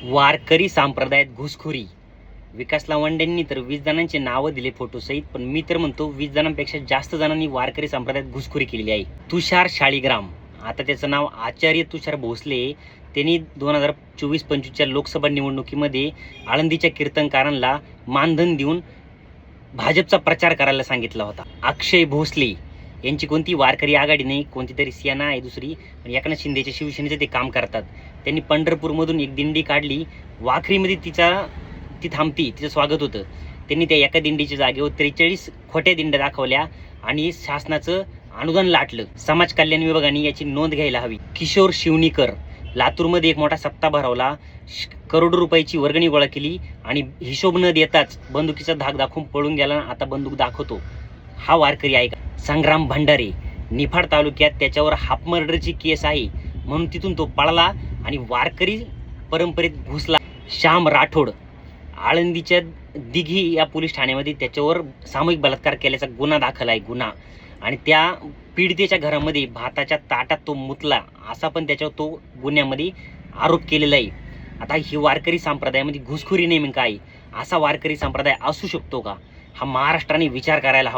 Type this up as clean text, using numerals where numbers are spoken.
वारकरी संप्रदायात घुसखोरी. विकास लावंडेंनी तर 20 जणांची नावं दिले फोटोसहित, पण मी तर म्हणतो 20 जणांपेक्षा जास्त जणांनी वारकरी संप्रदायात घुसखोरी केलेली आहे. तुषार शाळीग्राम, आता त्याचं नाव आचार्य तुषार भोसले, त्यांनी 2024-25च्या लोकसभा निवडणुकीमध्ये आळंदीच्या कीर्तनकारांना मानधन देऊन भाजपचा प्रचार करायला सांगितला होता. अक्षय भोसले यांची कोणती वारकरी आघाडी नाही, कोणती तरी सेना आहे दुसरी, आणि एकनाथ शिंदेच्या शिवसेनेचे ते काम करतात. त्यांनी पंढरपूरमधून एक दिंडी काढली, वाखरीमध्ये ती थांबती, तिचं स्वागत होतं. त्यांनी त्या एका दिंडीच्या जागेवर 43 खोट्या दिंड्या दाखवल्या आणि शासनाचं अनुदान लाटलं. समाज कल्याण विभागाने याची नोंद घ्यायला हवी. किशोर शिवणीकर, लातूरमध्ये एक मोठा सप्ताह भरवला, करोडो रुपयाची वर्गणी गोळा केली आणि हिशोब न देताच बंदुकीचा धाक दाखवून पळून गेला. आता बंदूक दाखवतो. हा वारकरी आहे का? संग्राम भंडारे, निफाड तालुक्यात त्याच्यावर हाफ मर्डरची केस आहे म्हणून तिथून तो पळाला आणि वारकरी परंपरेत घुसला. श्याम राठोड, आळंदीच्या दिघी या पोलीस ठाण्यामध्ये त्याच्यावर सामूहिक बलात्कार केल्याचा गुन्हा दाखल आहे. आणि त्या पीडितेच्या घरामध्ये भाताच्या ताटात तो मुतला, असा पण त्याच्यावर तो गुन्ह्यामध्ये आरोप केलेला आहे. आता ही वारकरी संप्रदायामध्ये घुसखोरी नेमकं आहे. असा वारकरी संप्रदाय असू शकतो का? हा महाराष्ट्राने विचार करायला हवा.